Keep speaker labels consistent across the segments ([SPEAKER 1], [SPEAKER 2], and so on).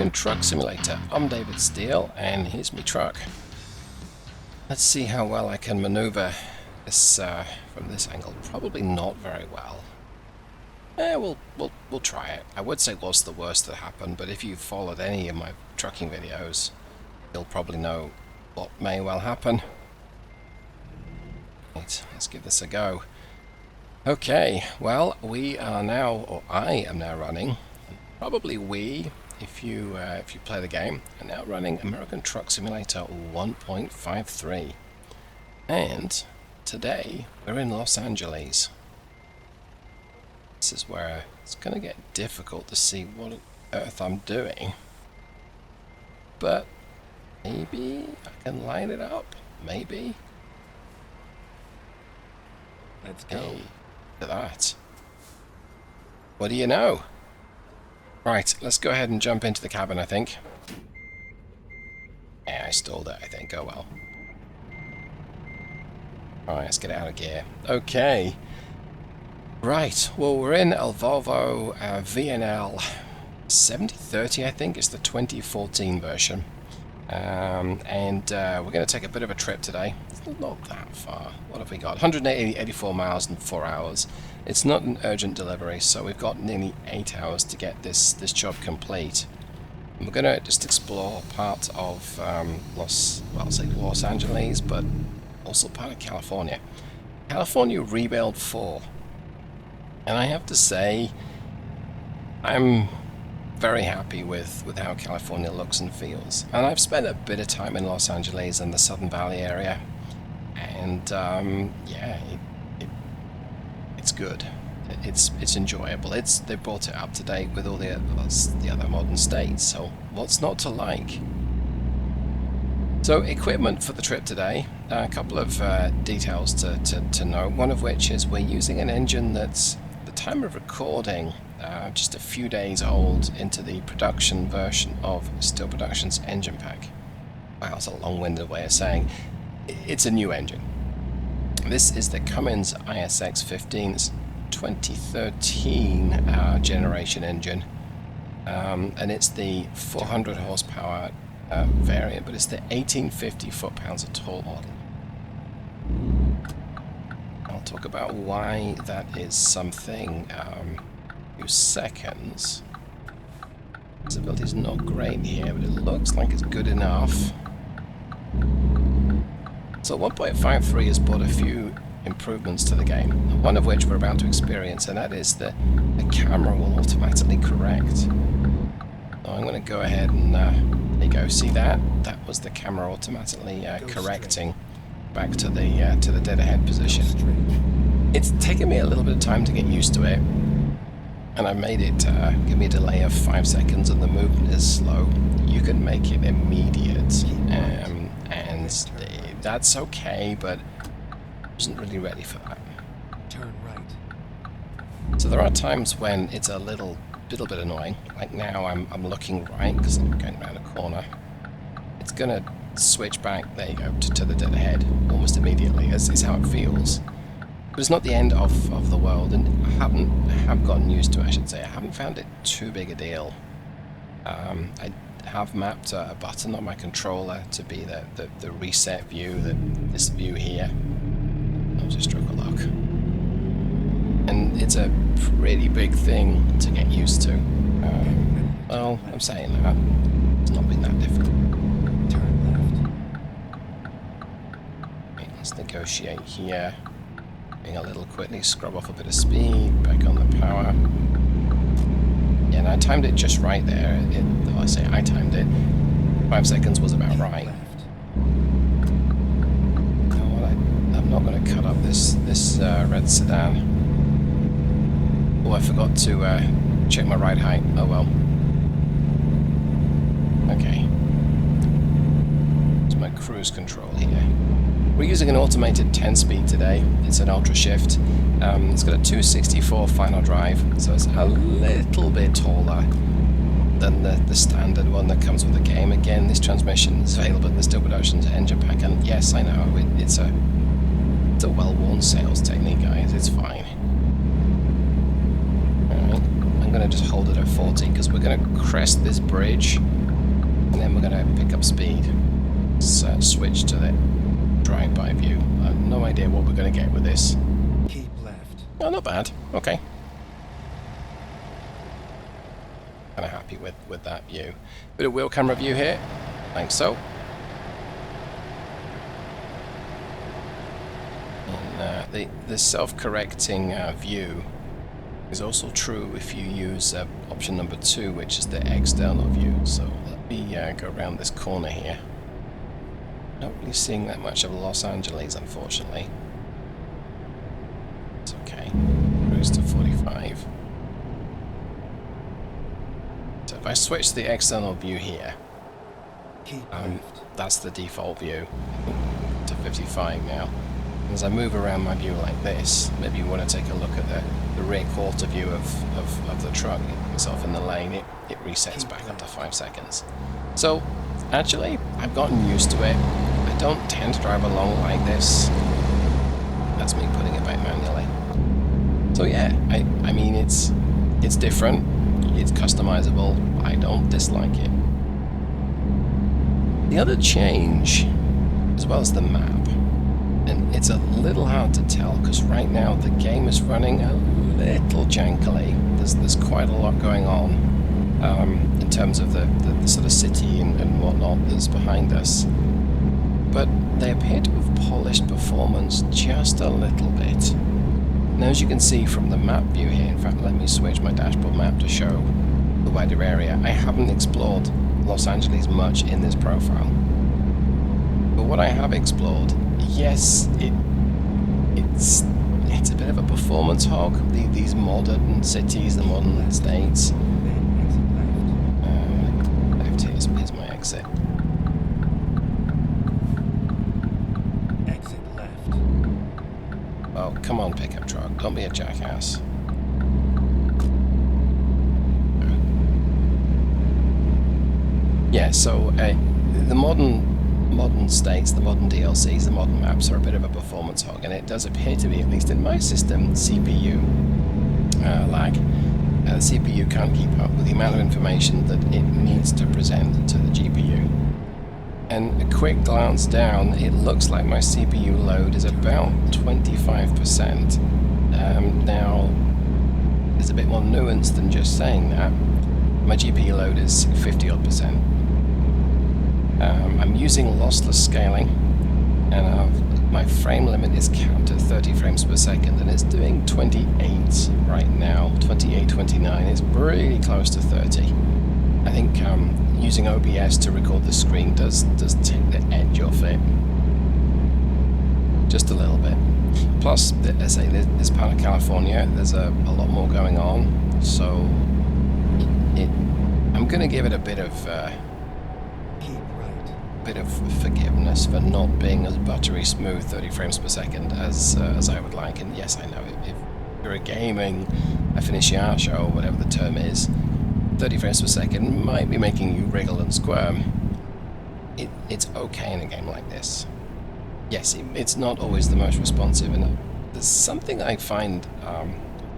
[SPEAKER 1] American Truck Simulator. I'm David Steele, and here's my truck. Let's see how well I can maneuver this from this angle. Probably not very well. We'll try it. I would say what's the worst that happened, but if you've followed any of my trucking videos, you'll probably know what may well happen. Right, let's give this a go. Okay, well, we are now, or I am now running, probably we, if you play the game, are now running American Truck Simulator 1.53. And today we're in Los Angeles. This is where it's going to get difficult to see what on earth I'm doing. But maybe I can line it up. Maybe.
[SPEAKER 2] Let's go.
[SPEAKER 1] Hey, look at that. What do you know? Right, let's go ahead and jump into the cabin, I think. Yeah, I stalled it, I think. Oh well. Alright, let's get it out of gear. Okay. Right, well, we're in a Volvo VNL 7030, I think. It's the 2014 version. And we're going to take a bit of a trip today. It's not that far. What have we got? 184 miles in 4 hours. It's not an urgent delivery, so we've got nearly 8 hours to get this job complete. And we're going to just explore part of Los Angeles, but also part of California. California Rebuild 4. And I have to say, I'm very happy with how California looks and feels. And I've spent a bit of time in Los Angeles and the Southern Valley area, and yeah, it's good. It's enjoyable. They brought it up to date with all the other modern states. So what's not to like? So equipment for the trip today. A couple of details to note. One of which is we're using an engine that's, at the time of recording, just a few days old into the production version of Steele Productions Engine Pack. Wow, that's a long-winded way of saying it's a new engine. This is the Cummins ISX15. It's 2013 generation engine, and it's the 400 horsepower variant, but it's the 1850 foot-pounds of torque model. I'll talk about why that is something. Few seconds. Visibility is not great here, but it looks like it's good enough. So 1.53 has brought a few improvements to the game, one of which we're about to experience, and that is that the camera will automatically correct. So I'm going to go ahead and there you go. See that? That was the camera automatically correcting back to the dead ahead position. It's taken me a little bit of time to get used to it. And I made it give me a delay of 5 seconds, and the movement is slow. You can make it immediate, and that's okay, but I wasn't really ready for that.
[SPEAKER 2] Turn right.
[SPEAKER 1] So there are times when it's a little bit annoying. Like now, I'm looking right because I'm going around a corner. It's gonna switch back. There you go, to the dead ahead almost immediately. Is how it feels. But it's not the end of the world, and I have gotten used to it, I should say. I haven't found it too big a deal. I have mapped a button on my controller to be the reset view, this view here. I'll just stroke a lock. And it's a pretty big thing to get used to. Well, I'm saying that. It's not been that difficult.
[SPEAKER 2] Turn left.
[SPEAKER 1] Okay, let's negotiate here. A little quickly, scrub off a bit of speed, back on the power. Yeah, and I timed it just right there. I say I timed it. 5 seconds was about right. Oh, I'm not going to cut up this red sedan. Oh, I forgot to check my ride height. Oh well. Okay. It's my cruise control here. We're using an automated 10-speed today. It's an ultra shift. It's got a 264 final drive, so it's a little bit taller than the standard one that comes with the game. Again, this transmission is available in the Steele Productions Engine Pack, and yes, I know it's a well-worn sales technique, guys. It's fine. All right, I'm going to just hold it at 40 because we're going to crest this bridge And then we're going to pick up speed. Switch to the drive-by view. I have no idea what we're going to get with this.
[SPEAKER 2] Keep left.
[SPEAKER 1] Oh, not bad. Okay. Kind of happy with that view. Bit of wheel camera view here. Like so. And the self-correcting view is also true if you use option number 2, which is the external view. So let me go around this corner here. Not really seeing that much of Los Angeles, unfortunately. It's okay. Cruise to 45. So if I switch to the external view here,
[SPEAKER 2] Keep left.
[SPEAKER 1] that's the default view to 55 now. As I move around my view like this, maybe you want to take a look at the rear quarter view of the truck itself in the lane. It resets back up to 5 seconds. So actually, I've gotten used to it. I don't tend to drive along like this. That's me putting it back manually. So yeah, I mean it's different. It's customizable. I don't dislike it. The other change, as well as the map, and it's a little hard to tell because right now the game is running a little jankily. There's quite a lot going on in terms of the sort of city and whatnot that's behind us. But they appear to have polished performance just a little bit. Now, as you can see from the map view here, in fact, let me switch my dashboard map to show the wider area. I haven't explored Los Angeles much in this profile. But what I have explored, yes, it's a bit of a performance hog. These modern cities, the modern states.
[SPEAKER 2] Then exit left.
[SPEAKER 1] Left here's my exit.
[SPEAKER 2] Exit left.
[SPEAKER 1] Oh, come on, pickup truck. Don't be a jackass. Yeah, so the modern states, the modern DLCs, the modern maps are a bit of a performance hog, and it does appear to be, at least in my system, CPU lag. The CPU can't keep up with the amount of information that it needs to present to the GPU. And a quick glance down, it looks like my CPU load is about 25%. Now, there's a bit more nuance than just saying that. My GPU load is 50-odd%. I'm using lossless scaling, and my frame limit is capped at 30 frames per second, and it's doing 28 right now, 28, 29. It's really close to 30. I think using OBS to record the screen does take the edge off it, just a little bit. Plus, as I say, this part of California, there's a lot more going on, so I'm going to give it a bit of forgiveness for not being as buttery smooth 30 frames per second as I would like. And yes, I know if you're a gaming aficionado, or whatever the term is, 30 frames per second might be making you wriggle and squirm. It's okay in a game like this. Yes, it's not always the most responsive, and there's something I find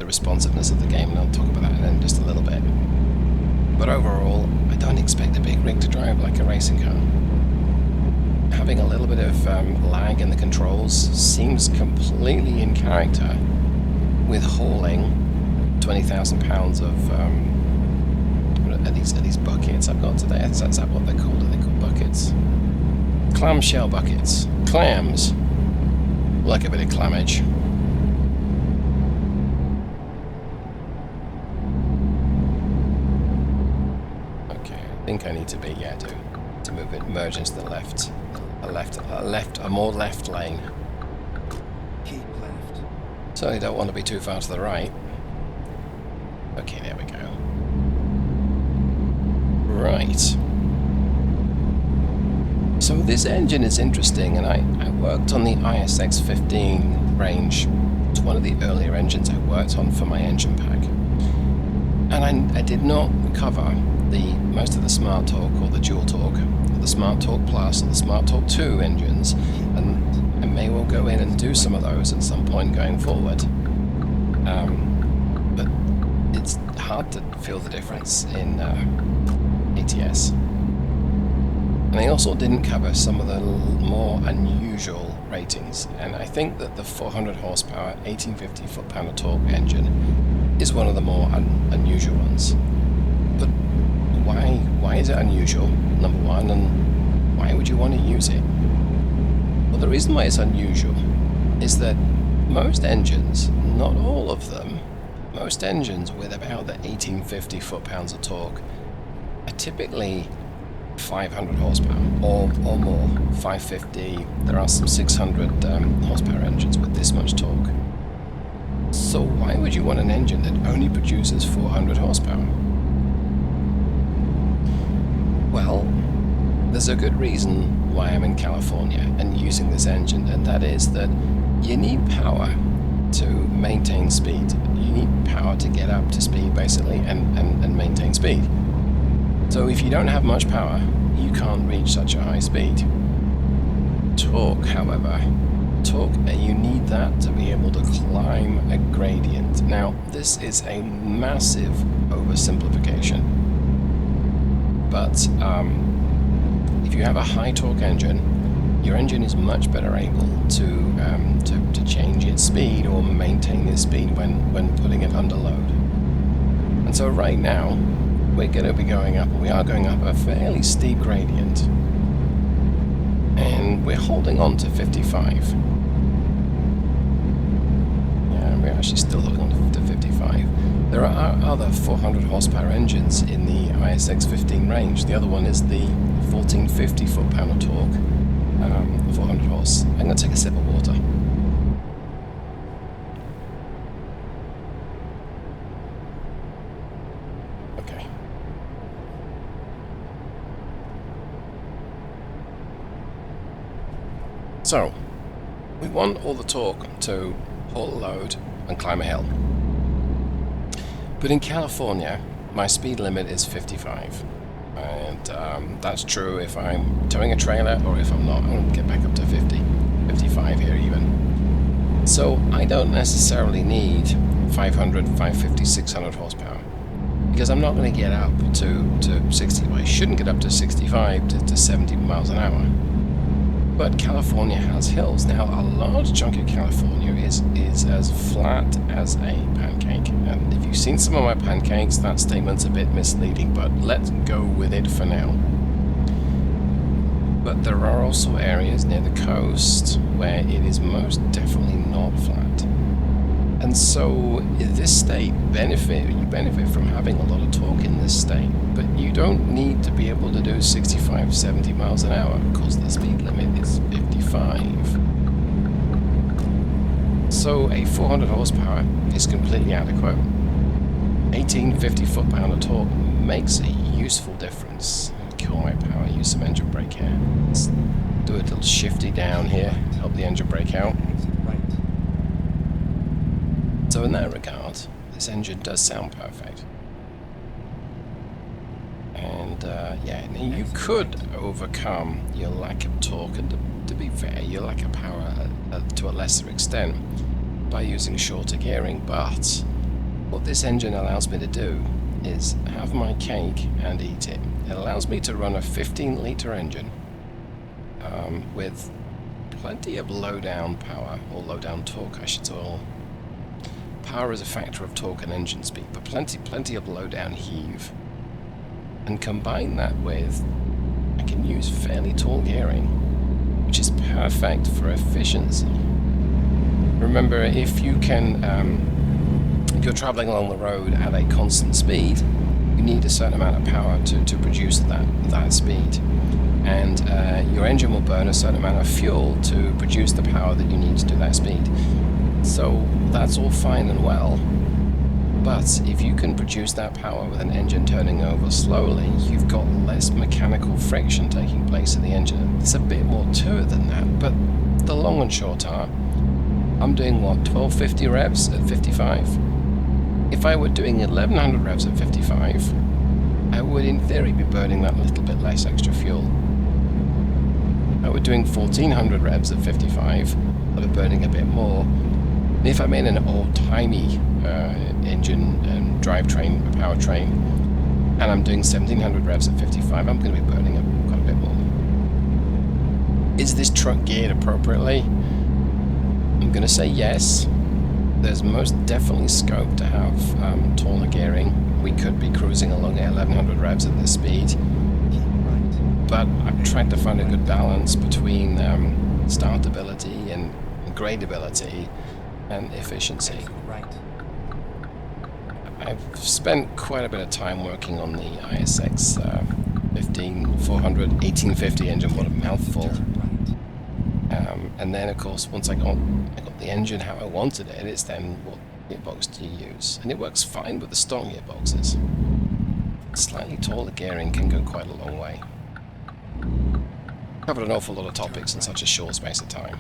[SPEAKER 1] the responsiveness of the game, and I'll talk about that in just a little bit. But overall, I don't expect a big rig to drive like a racing car. Having a little bit of lag in the controls seems completely in character with hauling 20,000 pounds of are these buckets I've got today. Is that what they're called? Are they called buckets? Clamshell buckets. Clams. Like a bit of clammage. Okay, I think I need to be, to move it, merge into the left. A more left lane.
[SPEAKER 2] Keep left.
[SPEAKER 1] Certainly don't want to be too far to the right. Okay, there we go. Right. So this engine is interesting, and I worked on the ISX15 range. It's one of the earlier engines I worked on for my engine pack. And I did not cover most of the Smart Torque or the Dual Torque, or the Smart Torque Plus or the Smart Torque 2 engines, and I may well go in and do some of those at some point going forward. But it's hard to feel the difference in ATS. And I also didn't cover some of the more unusual ratings, and I think that the 400 horsepower 1850 foot-pound of torque engine is one of the more unusual ones. But why is it unusual, number one, and why would you want to use it? Well, the reason why it's unusual is that most engines, not all of them, most engines with about the 1850 foot-pounds of torque are typically 500 horsepower or more, 550. There are some 600 horsepower engines with this much torque. So why would you want an engine that only produces 400 horsepower? Well, there's a good reason why I'm in California and using this engine, and that is that you need power to maintain speed. You need power to get up to speed, basically, and maintain speed. So if you don't have much power, you can't reach such a high speed. Torque, however, you need that to be able to climb a gradient. Now, this is a massive oversimplification, but if you have a high torque engine, your engine is much better able to change its speed or maintain its speed when putting it under load. And so right now, we are going up a fairly steep gradient, and we're holding on to 55. Yeah, we're actually still holding on to 55. There are other 400 horsepower engines in the ISX15 range. The other one is the 1450 foot-pound of torque, 400 horse. I'm going to take a sip of water. Okay. So, we want all the torque to haul a load and climb a hill. But in California, my speed limit is 55. And that's true if I'm towing a trailer, or if I'm not, I'm going to get back up to 50, 55 here even. So I don't necessarily need 500, 550, 600 horsepower, because I'm not going to get up to 60. Well, I shouldn't get up to 65 to 70 miles an hour. But California has hills. Now, a large chunk of California is as flat as a pancake. And if you've seen some of my pancakes, that statement's a bit misleading, but let's go with it for now. But there are also areas near the coast where it is most definitely not flat. And so this state you benefit from having a lot of torque in this state, but you don't need to be able to do 65, 70 miles an hour because the speed limit is 55. So a 400 horsepower is completely adequate. 1850 foot-pound of torque makes a useful difference. Kill my power, use some engine brake here. Let's do a little shifty down here to help the engine brake out. So in that regard, this engine does sound perfect. And yeah, now you could overcome your lack of torque, and to be fair, your lack of power to a lesser extent by using shorter gearing, but what this engine allows me to do is have my cake and eat it. It allows me to run a 15-litre engine with plenty of low-down power, or low-down torque, I should say. Power is a factor of torque and engine speed, but plenty of low-down heave. And combine that with, I can use fairly tall gearing, which is perfect for efficiency. Remember, if you can, if you're traveling along the road at a constant speed, you need a certain amount of power to produce that speed. And your engine will burn a certain amount of fuel to produce the power that you need to do that speed. So that's all fine and well, but if you can produce that power with an engine turning over slowly, you've got less mechanical friction taking place in the engine. There's a bit more to it than that, but the long and short are, I'm doing what, 1250 revs at 55? If I were doing 1100 revs at 55, I would in theory be burning that little bit less extra fuel. If I were doing 1400 revs at 55, I'd be burning a bit more. If I'm in an old-timey engine and drivetrain, powertrain, and I'm doing 1700 revs at 55, I'm going to be burning quite a bit more. Is this truck geared appropriately? I'm going to say yes. There's most definitely scope to have taller gearing. We could be cruising along at 1100 revs at this speed.
[SPEAKER 2] Keep right.
[SPEAKER 1] But I've tried to find a good balance between startability and gradability and efficiency.
[SPEAKER 2] Exit right.
[SPEAKER 1] I've spent quite a bit of time working on the ISX15 400 1850 engine. What a mouthful.
[SPEAKER 2] Turn right.
[SPEAKER 1] And then of course once I got the engine how I wanted it, it's then what gearbox do you use? And it works fine with the stock gearboxes. Slightly taller gearing can go quite a long way. Covered an awful lot of topics in such a short space of time.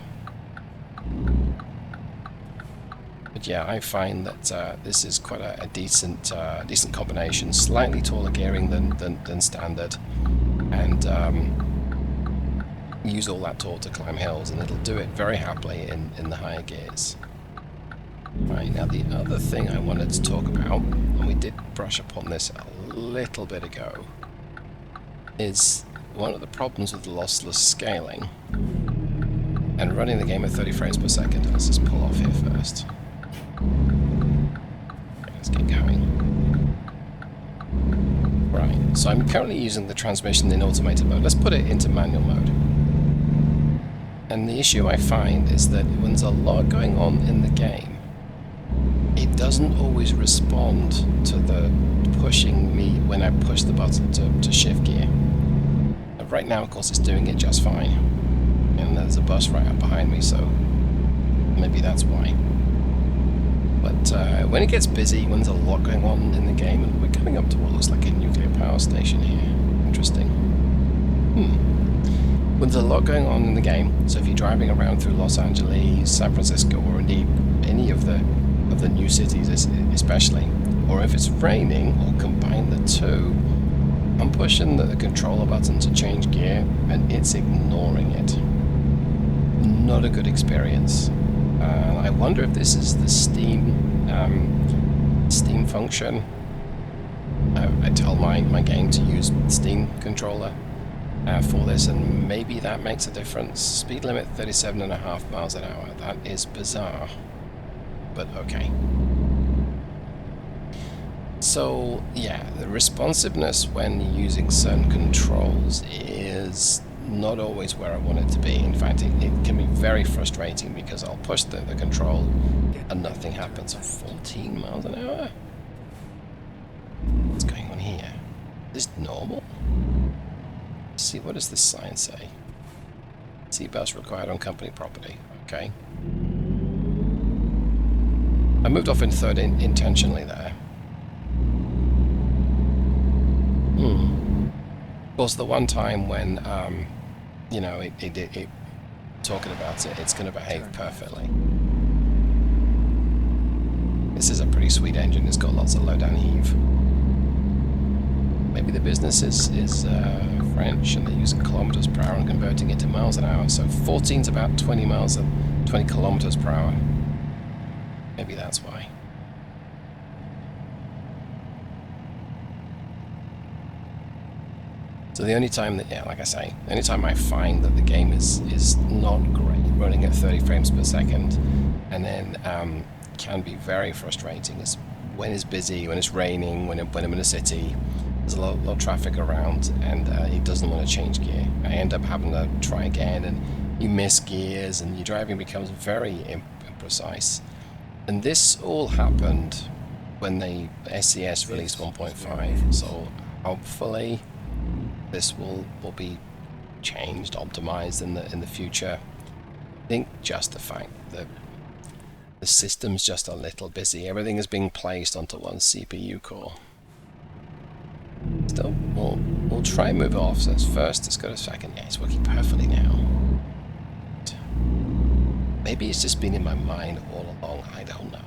[SPEAKER 1] But yeah, I find that this is quite a decent combination. Slightly taller gearing than standard, and use all that torque to climb hills, and it'll do it very happily in the higher gears. Right, now the other thing I wanted to talk about, and we did brush upon this a little bit ago, is one of the problems with lossless scaling and running the game at 30 frames per second. Let's just pull off here first. Let's get going. Right, so I'm currently using the transmission in automated mode. Let's put it into manual mode. And the issue I find is that when there's a lot going on in the game, it doesn't always respond to the pushing me when I push the button to shift gear. Right now, of course, it's doing it just fine. And there's a bus right up behind me, so maybe that's why. But when it gets busy, when there's a lot going on in the game, and we're coming up to what looks like a nuclear power station here. Interesting. When there's a lot going on in the game, so if you're driving around through Los Angeles, San Francisco, or indeed any of the new cities especially, or if it's raining, or combine the two, I'm pushing the controller button to change gear, and it's ignoring it. Not a good experience. I wonder if this is the Steam function. I tell my game to use Steam controller for this, and maybe that makes a difference. Speed limit 37.5 miles an hour. That is bizarre, but okay. So yeah, the responsiveness when using certain controls is not always where I want it to be. In fact, it can be very frustrating because I'll push the control and nothing happens. 14 miles an hour? What's going on here? Is this normal? Let's see, what does this sign say? Seatbelts required on company property. Okay. I moved off in third intentionally there. Of course, the one time when, you know, it talking about it, it's going to behave perfectly. This is a pretty sweet engine. It's got lots of low down heave. Maybe the business is French and they're using kilometers per hour and converting it to miles an hour. So 14 is about 20 kilometers per hour. Maybe that's why. So the only time that, yeah, like I say, the only time I find that the game is not great, running at 30 frames per second, and then can be very frustrating, is when it's busy, when it's raining, when I'm in a city, there's a lot of traffic around, and it doesn't want to change gear. I end up having to try again, and you miss gears, and your driving becomes very imprecise. And this all happened when the SCS released 1.5, so hopefully this will be changed, optimized in the future. I think just the fact that the system's just a little busy. Everything is being placed onto one CPU core. Still, we'll try and move it off. So first, let's go to second. Yeah, it's working perfectly now. Maybe it's just been in my mind all along. I don't know.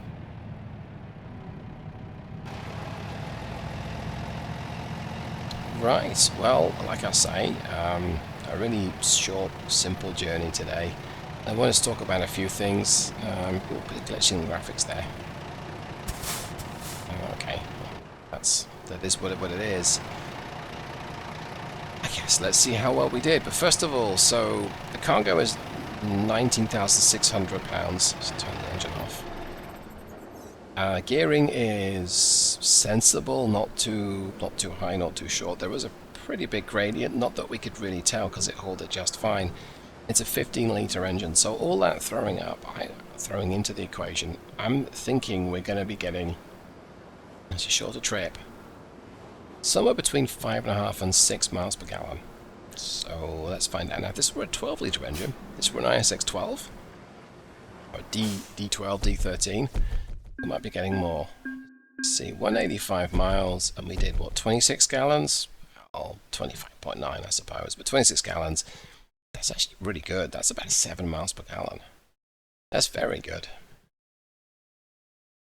[SPEAKER 1] Right, well, like I say, a really short, simple journey today. I want to talk about a few things. A bit glitching graphics there. Okay, that is what it is. I yes, let's see how well we did. But first of all, so the cargo is 19,600 pounds. Let's turn the engine off. Gearing is sensible, not too high, not too short. There was a pretty big gradient, not that we could really tell because it held it just fine. It's a 15-litre engine, so all that throwing into the equation, I'm thinking we're going to be getting, it's a shorter trip, somewhere between 5.5 and 6 miles per gallon. So let's find out. Now, if this were a 12-litre engine, this were an ISX12, or D12, D13, we might be getting more. Let's see, 185 miles, and we did, what, 26 gallons? Oh, 25.9, I suppose, but 26 gallons. That's actually really good. That's about 7 miles per gallon. That's very good.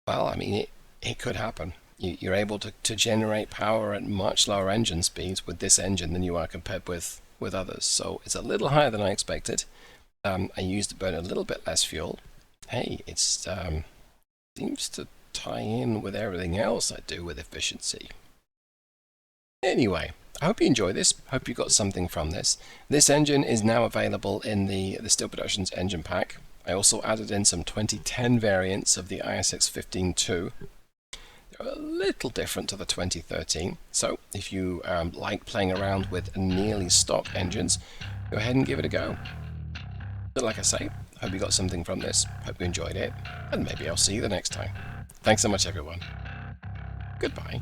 [SPEAKER 1] Well, I mean, it could happen. You're able to generate power at much lower engine speeds with this engine than you are compared with others. So it's a little higher than I expected. I used to burn a little bit less fuel. Hey, it seems to tie in with everything else I do with efficiency. Anyway, I hope you enjoy this. Hope you got something from this. This engine is now available in the Steele Productions Engine Pack. I also added in some 2010 variants of the ISX15 too. They're a little different to the 2013, so if you like playing around with nearly stock engines, go ahead and give it a go. But like I say, hope you got something from this. Hope you enjoyed it, and maybe I'll see you the next time. Thanks so much, everyone. Goodbye.